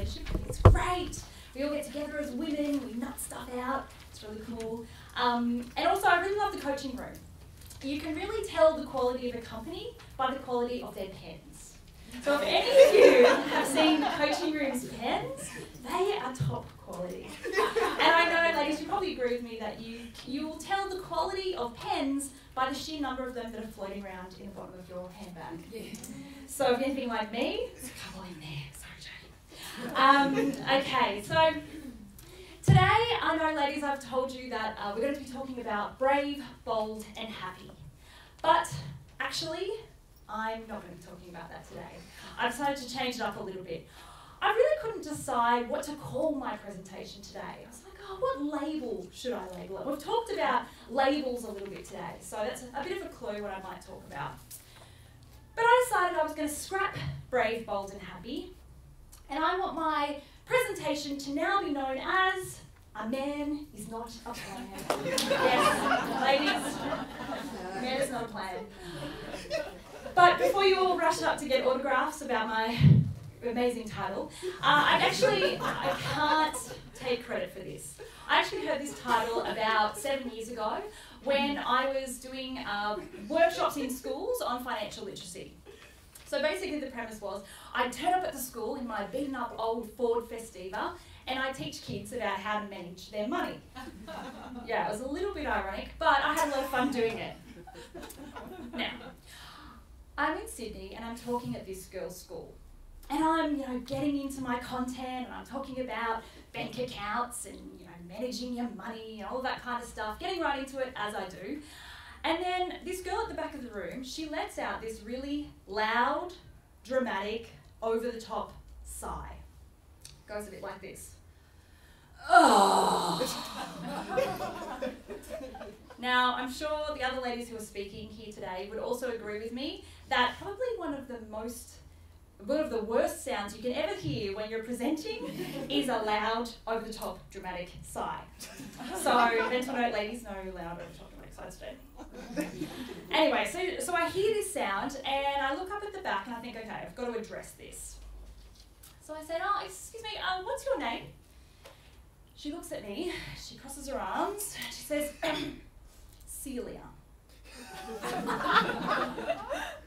leadership. It's great. We all get together as women, we nut stuff out. It's really cool. And also, I really love the coaching room. You can really tell the quality of a company by the quality of their pens. So if any of you have seen the coaching room's pens, they are top quality. And I know, ladies, you probably agree with me that you will tell the quality of pens by the sheer number of them that are floating around in the bottom of your handbag. Yeah. So if you're anything like me, there's a couple in there. Sorry, Jane. Okay, so today, I know, ladies, I've told you that we're going to be talking about brave, bold, and happy. But actually, I'm not going to be talking about that today. I decided to change it up a little bit. I really couldn't decide what to call my presentation today. I was like, oh, what label should I label it? We've talked about labels a little bit today, so that's a bit of a clue what I might talk about. But I decided I was going to scrap brave, bold, and happy, and I want my presentation to now be known as a man is not a plan. Yes, ladies, a man is not a plan. But before you all rush up to get autographs about my amazing title, I can't take credit for this. I actually heard this title about 7 years ago when I was doing workshops in schools on financial literacy. So basically the premise was, I'd turn up at the school in my beaten up old Ford Festiva and I'd teach kids about how to manage their money. Yeah, it was a little bit ironic, but I had a lot of fun doing it. Now, I'm in Sydney and I'm talking at this girls' school. And I'm, getting into my content and I'm talking about bank accounts and, managing your money and all that kind of stuff, getting right into it as I do. And then this girl at the back of the room, she lets out this really loud, dramatic, over-the-top sigh. Goes a bit like this. Oh. Now, I'm sure the other ladies who are speaking here today would also agree with me that probably one of the worst sounds you can ever hear when you're presenting is a loud, over-the-top, dramatic sigh. So, mental note, ladies, no loud, over-the-top, dramatic sighs today. Anyway, so I hear this sound and I look up at the back and I think, okay, I've got to address this. So I said, oh, excuse me, what's your name? She looks at me, she crosses her arms, she says, Celia.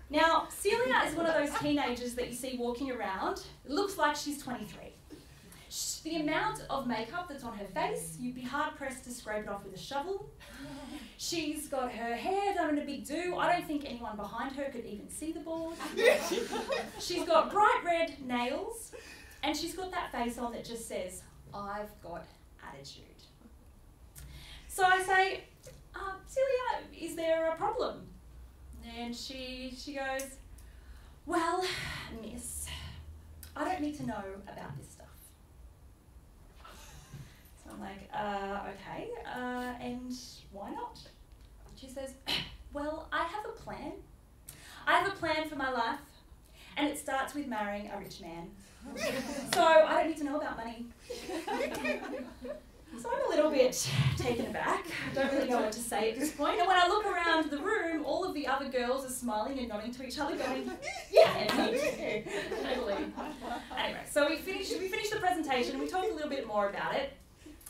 Now, Celia is one of those teenagers that you see walking around. It looks like she's 23. The amount of makeup that's on her face, you'd be hard-pressed to scrape it off with a shovel. She's got her hair done in a big do. I don't think anyone behind her could even see the board. She's got bright red nails, and she's got that face on that just says, I've got attitude. So I say, Celia, is there a problem? And she goes, well, miss, I don't need to know about this stuff. So I'm like, okay, and why not? She says, well, I have a plan. I have a plan for my life, and it starts with marrying a rich man. So I don't need to know about money. So I'm a little bit taken aback. I don't really know what to say at this point. And when I look around the room, all of the other girls are smiling and nodding to each other, going, yeah, me too. Totally. Anyway, so we finished the presentation and we talked a little bit more about it.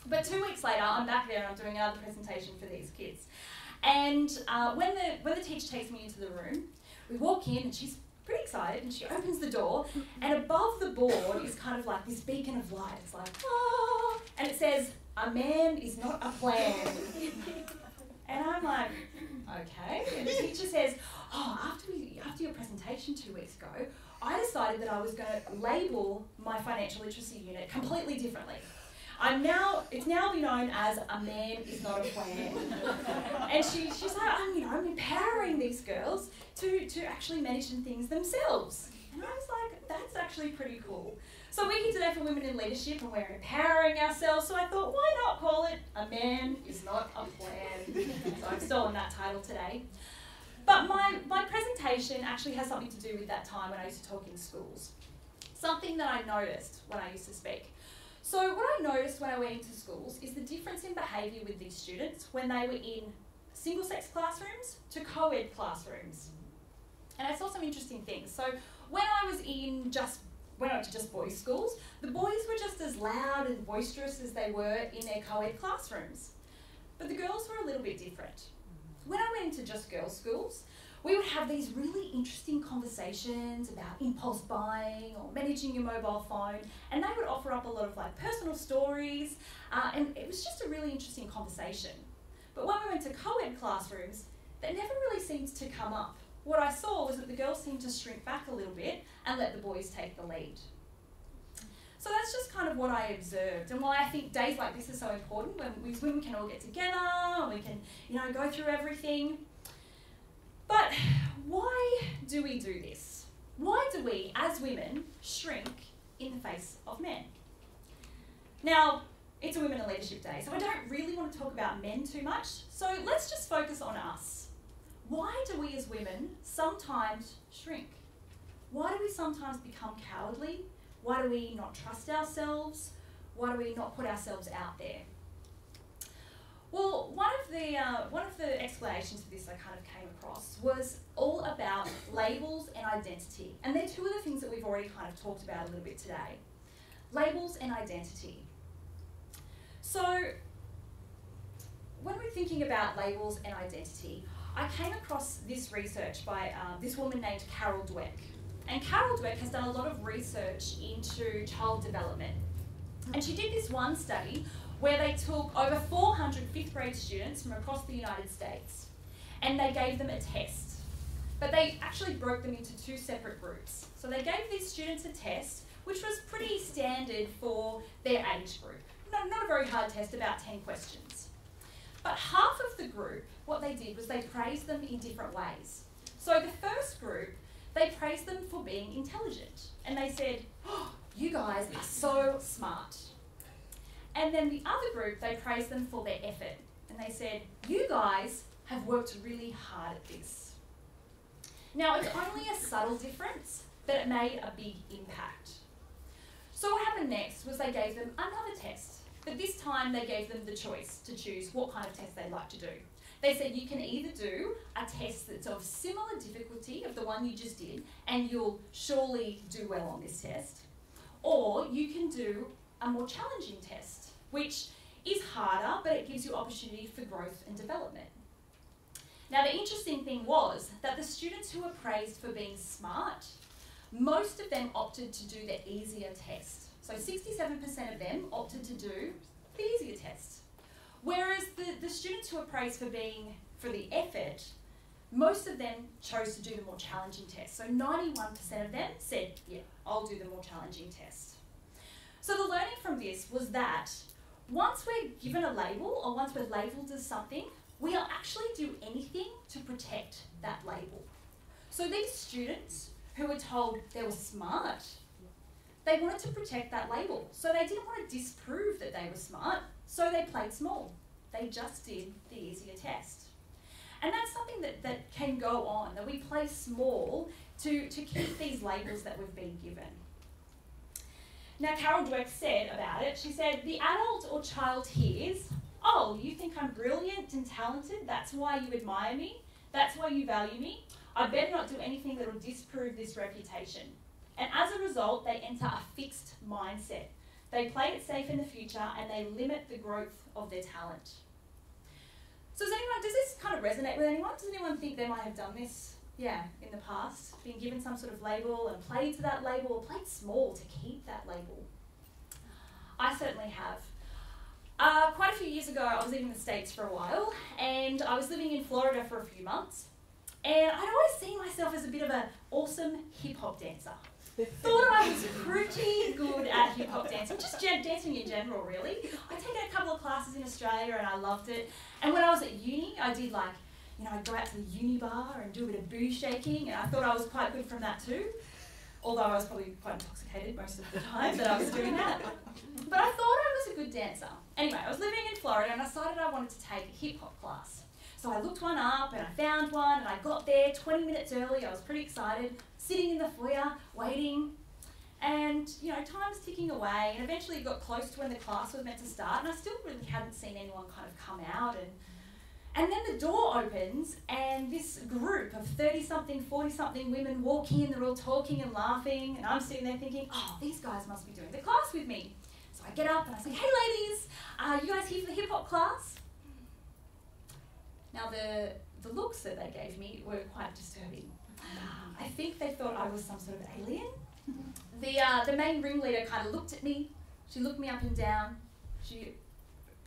But 2 weeks later, I'm back there and I'm doing another presentation for these kids. And when the teacher takes me into the room, we walk in and she's pretty excited and she opens the door and above the board is kind of like this beacon of light. It's like, oh, and it says, a man is not a plan. And I'm like, okay. And the teacher says, oh, after your presentation 2 weeks ago, I decided that I was going to label my financial literacy unit completely differently. It's now been known as a man is not a plan. And she's like, I'm empowering these girls to actually manage things themselves. And I was like, that's actually pretty cool. So we're here today for Women in Leadership and we're empowering ourselves. So I thought, why not call it A Man is Not a Plan? So I'm still on that title today. But my presentation actually has something to do with that time when I used to talk in schools. Something that I noticed when I used to speak. So what I noticed when I went into schools is the difference in behaviour with these students when they were in single-sex classrooms to co-ed classrooms. And I saw some interesting things. So when I went to just boys' schools, the boys as loud and boisterous as they were in their co-ed classrooms. But the girls were a little bit different. When I went into just girls' schools, we would have these really interesting conversations about impulse buying or managing your mobile phone, and they would offer up a lot of like personal stories, and it was just a really interesting conversation. But when we went to co-ed classrooms, that never really seemed to come up. What I saw was that the girls seemed to shrink back a little bit and let the boys take the lead. So that's just kind of what I observed, and why I think days like this are so important, when we women can all get together and we can, go through everything. But why do we do this? Why do we, as women, shrink in the face of men? Now, it's a Women in Leadership Day, so I don't really want to talk about men too much, so let's just focus on us. Why do we as women sometimes shrink? Why do we sometimes become cowardly? Why do we not trust ourselves? Why do we not put ourselves out there? Well, one of the explanations for this I kind of came across was all about labels and identity. And they're two of the things that we've already kind of talked about a little bit today. Labels and identity. So, when we're thinking about labels and identity, I came across this research by this woman named Carol Dweck. And Carol Dweck has done a lot of research into child development. And she did this one study where they took over 400 fifth grade students from across the United States and they gave them a test. But they actually broke them into two separate groups. So they gave these students a test which was pretty standard for their age group. Not a very hard test, about 10 questions. But half of the group, what they did was they praised them in different ways. So the first group, they praised them for being intelligent. And they said, "Oh, you guys are so smart." And then the other group, they praised them for their effort. And they said, "You guys have worked really hard at this." Now, it's only a subtle difference, but it made a big impact. So what happened next was they gave them another test. But this time they gave them the choice to choose what kind of test they'd like to do. They said you can either do a test that's of similar difficulty of the one you just did, and you'll surely do well on this test, or you can do a more challenging test, which is harder, but it gives you opportunity for growth and development. Now, the interesting thing was that the students who were praised for being smart, most of them opted to do the easier test. So 67% of them opted to do the easier test. Whereas the students who were praised for the effort, most of them chose to do the more challenging test. So 91% of them said, yeah, I'll do the more challenging test. So the learning from this was that once we're given a label, or once we're labelled as something, we'll actually do anything to protect that label. So these students who were told they were smart, they wanted to protect that label. So they didn't want to disprove that they were smart, so they played small. They just did the easier test. And that's something that can go on, that we play small to keep these labels that we've been given. Now, Carol Dweck said about it, she said, "The adult or child hears, 'Oh, you think I'm brilliant and talented, that's why you admire me, that's why you value me. I better not do anything that will disprove this reputation.' And as a result, they enter a fixed mindset. They play it safe in the future and they limit the growth of their talent." So does this kind of resonate with anyone? Does anyone think they might have done this, in the past? Been given some sort of label and played to that label, or played small to keep that label? I certainly have. Quite a few years ago, I was living in the States for a while, and I was living in Florida for a few months. And I'd always seen myself as a bit of an awesome hip-hop dancer. Thought I was pretty good at hip-hop dancing, just dancing in general, really. I'd taken a couple of classes in Australia and I loved it. And when I was at uni, I did I'd go out to the uni bar and do a bit of booty shaking, and I thought I was quite good from that too. Although I was probably quite intoxicated most of the time that I was doing that. But I thought I was a good dancer. Anyway, I was living in Florida and I decided I wanted to take a hip-hop class. So I looked one up and I found one, and I got there 20 minutes early. I was pretty excited, sitting in the foyer, waiting. And, time's ticking away, and eventually it got close to when the class was meant to start, and I still really hadn't seen anyone kind of come out. And then the door opens, and this group of 30-something, 40-something women walk in, they're all talking and laughing, and I'm sitting there thinking, oh, these guys must be doing the class with me. So I get up and I say, hey ladies, are you guys here for the hip hop class? Now the looks that they gave me were quite disturbing. I think they thought I was some sort of alien. The main ringleader kind of looked at me. She looked me up and down. She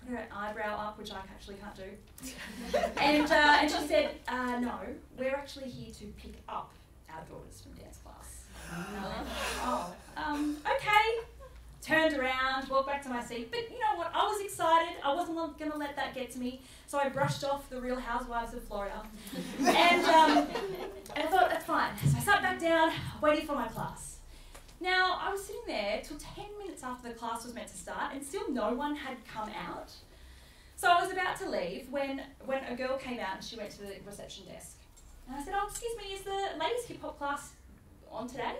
put her eyebrow up, which I actually can't do. And she said, no, we're actually here to pick up our daughters from dance class. And I went, okay. Turned around, walked back to my seat. But you know what? I was excited. I wasn't going to let that get to me. So I brushed off the Real Housewives of Florida. And I thought, that's fine. So I sat back down, waiting for my class. Now, I was sitting there till 10 minutes after the class was meant to start, and still no one had come out. So I was about to leave when a girl came out and she went to the reception desk. And I said, oh, excuse me, is the ladies' hip-hop class on today?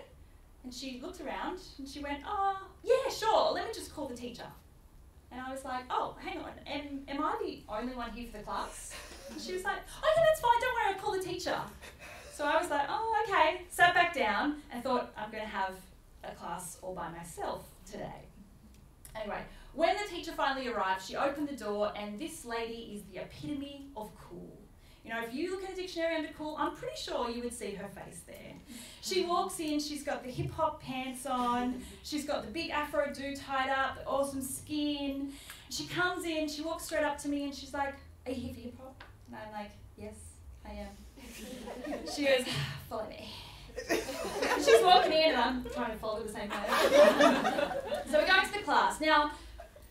And she looked around and she went, oh, yeah, sure, let me just call the teacher. And I was like, oh, hang on, am I the only one here for the class? And she was like, oh, yeah, that's fine, don't worry, I'll call the teacher. So I was like, oh, okay, sat back down and thought I'm going to have a class all by myself today. Anyway, when the teacher finally arrived, she opened the door, and this lady is the epitome of cool. You know, if you look in a dictionary under cool, I'm pretty sure you would see her face there. She walks in, she's got the hip-hop pants on, she's got the big afro do tied up, the awesome skin. She comes in, she walks straight up to me and she's like, are you here for hip-hop? And I'm like, yes, I am. She goes, follow me. She's walking in and I'm trying to follow the same way. So we're going to the class. Now,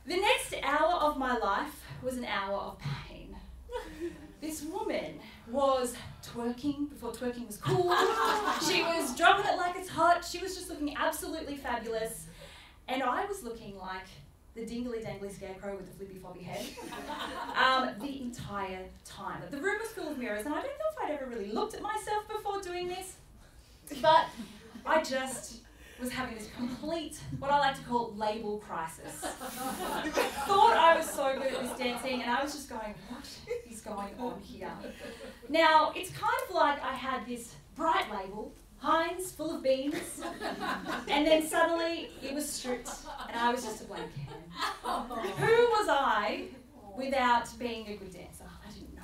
the next hour of my life was an hour of pain. This woman was twerking before twerking was cool. She was dropping it like it's hot. She was just looking absolutely fabulous. And I was looking like the dingly-dangly scarecrow with the flippy-floppy head the entire time. The room was full of mirrors, and I don't know if I'd ever really looked at myself before doing this, but I just was having this complete, what I like to call, label crisis. Thought I was so good at this dancing, and I was just going, what is going on here? Now, it's kind of like I had this bright label, Heinz, full of beans, and then suddenly it was stripped, and I was just a blank canvas. Who was I without being a good dancer? I didn't know.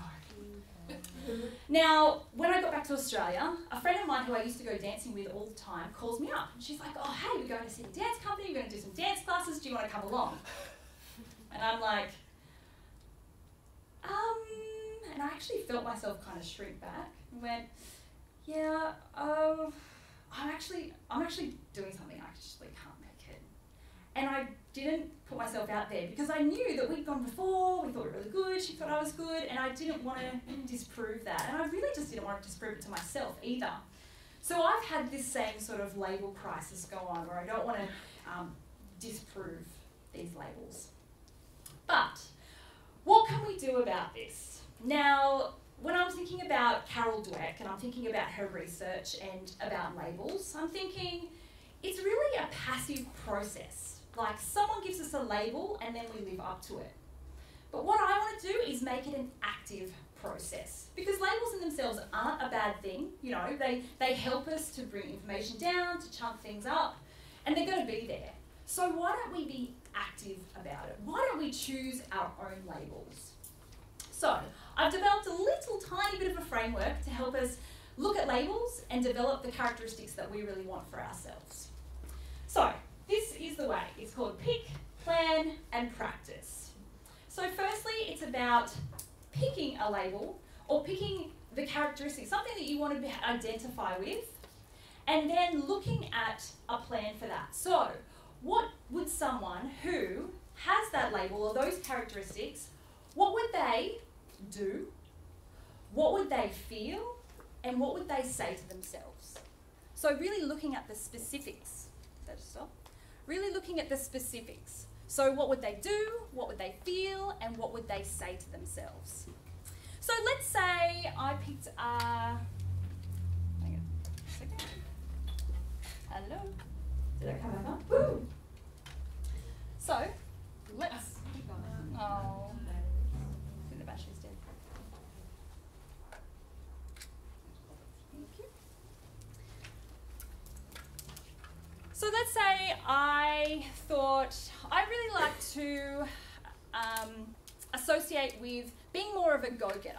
Now, when I got back to Australia, a friend of mine who I used to go dancing with all the time calls me up. And she's like, oh, hey, we're going to see the dance company, we're going to do some dance classes, do you want to come along? And I'm like, and I actually felt myself kind of shrink back and went, yeah, I'm actually doing something, I actually can't make it. And I didn't put myself out there because I knew that we'd gone before, we thought we were really good, she thought I was good, and I didn't want to disprove that. And I really just didn't want to disprove it to myself either. So I've had this same sort of label crisis go on where I don't want to disprove these labels. But what can we do about this? Now, when I'm thinking about Carol Dweck and I'm thinking about her research and about labels, I'm thinking it's really a passive process. Like someone gives us a label and then we live up to it. But what I want to do is make it an active process, because labels in themselves aren't a bad thing. You know, they help us to bring information down, to chunk things up, and they're going to be there. So why don't we be active about it? Why don't we choose our own labels? So I've developed a little tiny bit of a framework to help us look at labels and develop the characteristics that we really want for ourselves. So this is the way. It's called pick, plan, and practice. So firstly, it's about picking a label or picking the characteristics, something that you want to identify with, and then looking at a plan for that. So what would someone who has that label or those characteristics, what would they do? What would they feel? And what would they say to themselves? So really looking at the specifics. Is that a stop? Really looking at the specifics. So what would they do, what would they feel, and what would they say to themselves? So let's say I picked hang on a second. Hello? Did I come over? Woo! So, let's, oh, I think the battery's dead. Thank you. So let's say I thought, I really to associate with being more of a go-getter.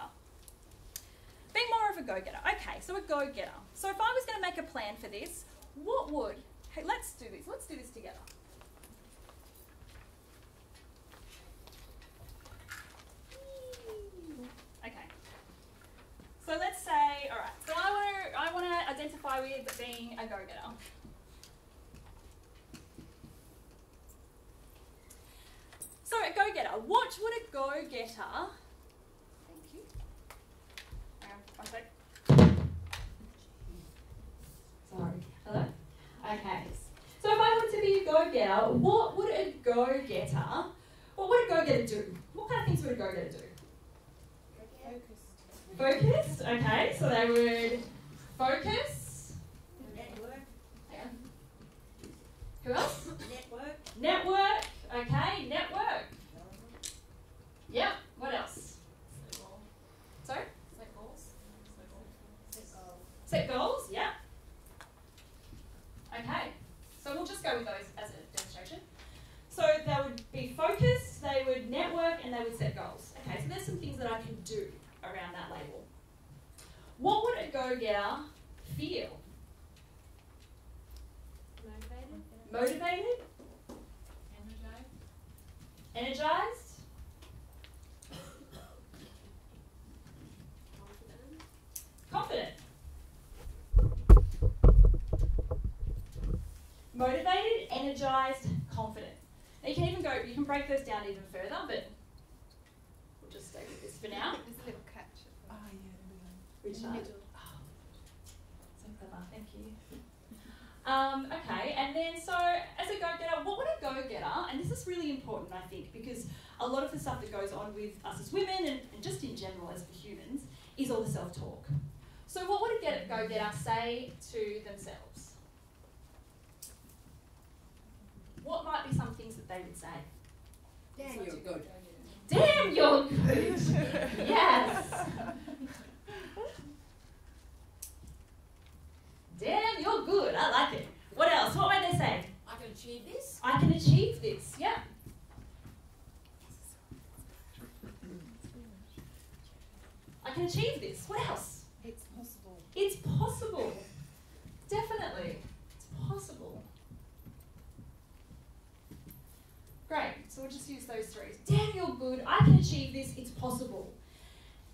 Being more of a go-getter. Okay, so a go-getter. So if I was going to make a plan for this, what would... Hey, let's do this. Let's do this together. Okay. So let's say, all right, so I want to identify with being a go-getter. So a go-getter, what would a go-getter, thank you, hang on, one sec. Sorry, hello? Okay, so if I were to be a go-getter, what would a go-getter do? What kind of things would a go-getter do? Focused, okay, so they would focus. Network. Yeah. Who else? Network. Network, okay, network. Yep, what else? Sorry? Set goals. Set goals, yeah. Okay, so we'll just go with those as a demonstration. So they would be focused, they would network, and they would set goals. Okay, so there's some things that I can do around that label. What would a go-getter feel? Motivated. Motivated? Energized. Energized? Confident? Motivated, energized, confident. Now you can even go, you can break those down even further, but we'll just stay with this for now. There's a little catch. Which In the one? middle. Oh, so clever, thank you. Okay, and then so as a go-getter, what would a go-getter, and this is really important I think, because a lot of the stuff that goes on with us as women and just in general as for humans is all the self-talk. So what would a go-getter say to themselves? What might be some things that they would say? Damn, you're good. Damn, you're good! Yes! Damn, you're good. I like it. What else? What might they say? I can achieve this. I can achieve this. Yeah. I can achieve this. What else? It's possible. It's possible. Definitely. It's possible. Great. So we'll just use those three. Damn, you're good. I can achieve this. It's possible.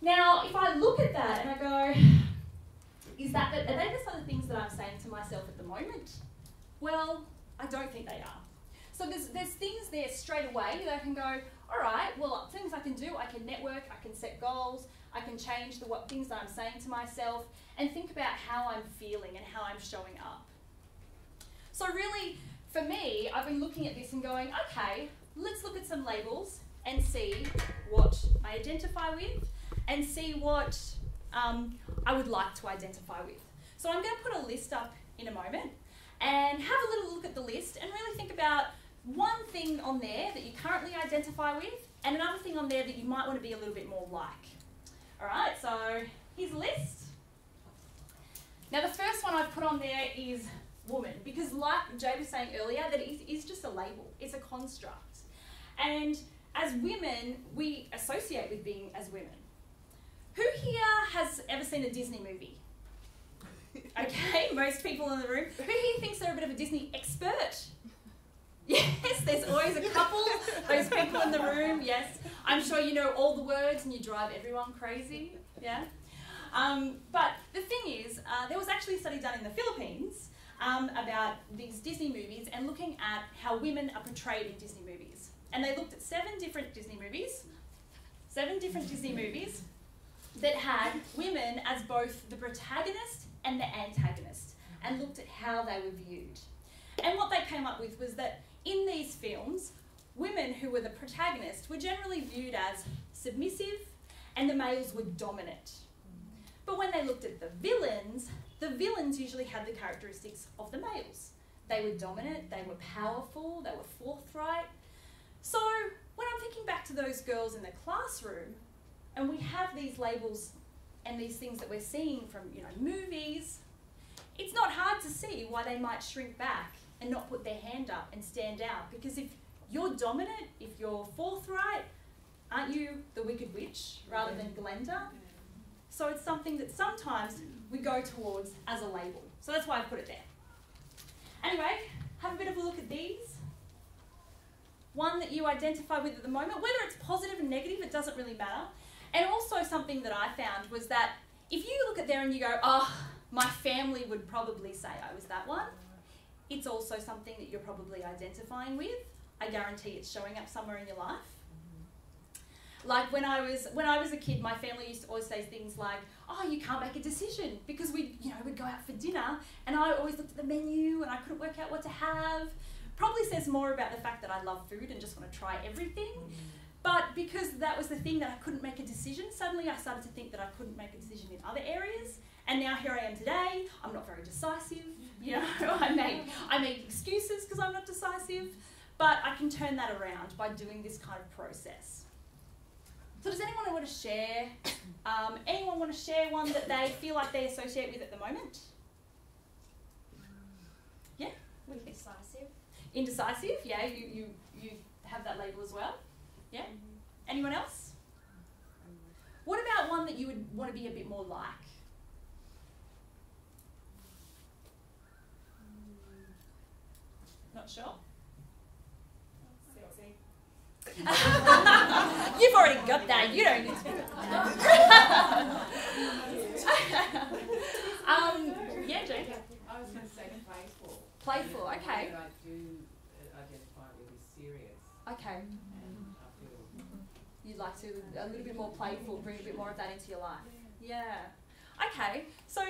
Now, if I look at that and I go, are they the sort of things that I'm saying to myself at the moment? Well, I don't think they are. So there's things there straight away that I can go, all right, well, things I can do, I can network, I can set goals, I can change what things that I'm saying to myself and think about how I'm feeling and how I'm showing up. So really, for me, I've been looking at this and going, okay, let's look at some labels and see what I identify with and see what I would like to identify with. So I'm going to put a list up in a moment and have a little look at the list and really think about one thing on there that you currently identify with and another thing on there that you might want to be a little bit more like. All right, so here's a list. Now the first one I've put on there is woman, because like Jay was saying earlier, that it is just a label, it's a construct. And as women, we associate with being as women. Who here has ever seen a Disney movie? Okay, most people in the room. Who here thinks they're a bit of a Disney expert? Yes, there's always a couple, those people in the room, yes. I'm sure you know all the words and you drive everyone crazy, yeah? But the thing is, there was actually a study done in the Philippines about these Disney movies and looking at how women are portrayed in Disney movies. And they looked at 7 different Disney movies that had women as both the protagonist and the antagonist and looked at how they were viewed. And what they came up with was that in these films, women who were the protagonist were generally viewed as submissive and the males were dominant. But when they looked at the villains usually had the characteristics of the males. They were dominant, they were powerful, they were forthright. So when I'm thinking back to those girls in the classroom, and we have these labels and these things that we're seeing from movies, it's not hard to see why they might shrink back and not put their hand up and stand out. Because if you're dominant, if you're forthright, aren't you the wicked witch rather than Glenda? So it's something that sometimes we go towards as a label. So that's why I put it there. Anyway, have a bit of a look at these. One that you identify with at the moment, whether it's positive and negative, it doesn't really matter. And also something that I found was that if you look at there and you go, oh, my family would probably say I was that one, it's also something that you're probably identifying with. I guarantee it's showing up somewhere in your life. Like when I was a kid, my family used to always say things like, oh, you can't make a decision, because we'd go out for dinner and I always looked at the menu and I couldn't work out what to have. Probably says more about the fact that I love food and just want to try everything. But because that was the thing that I couldn't make a decision, suddenly I started to think that I couldn't make a decision in other areas. And now here I am today. I'm not very decisive. You know, I make excuses because I'm not decisive. But I can turn that around by doing this kind of process. So does anyone want to share? Anyone want to share one that they feel like they associate with at the moment? Yeah? Indecisive. Indecisive, yeah, you have that label as well. Yeah? Anyone else? What about one that you would want to be a bit more like? Not sure? You've already got that, you don't need to do that. Yeah, Jake? I was going to say playful. Playful, okay. I do identify with is serious. Okay. And I feel... You'd like to, a little bit more playful, bring a bit more of that into your life. Yeah. Okay, so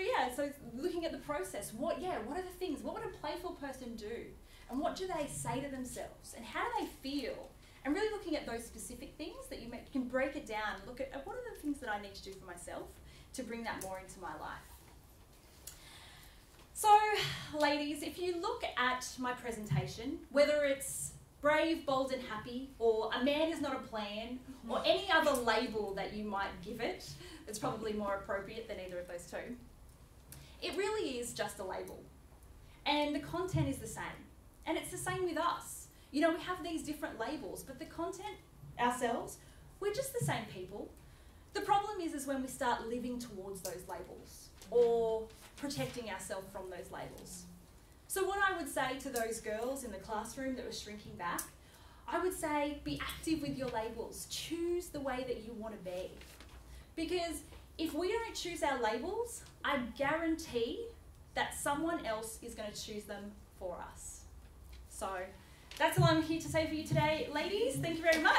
looking at the process, what are the things, what would a playful person do? And what do they say to themselves? And how do they feel? And really looking at those specific things that you can break it down and look at what are the things that I need to do for myself to bring that more into my life. So, ladies, if you look at my presentation, whether it's brave, bold and happy, or a man is not a plan, or any other label that you might give it, it's probably more appropriate than either of those two. It really is just a label. And the content is the same. And it's the same with us. You know, we have these different labels, but the content ourselves, we're just the same people. The problem is when we start living towards those labels or protecting ourselves from those labels. So what I would say to those girls in the classroom that were shrinking back, I would say be active with your labels. Choose the way that you want to be. Because if we don't choose our labels, I guarantee that someone else is going to choose them for us. So that's all I'm here to say for you today, ladies. Thank you very much.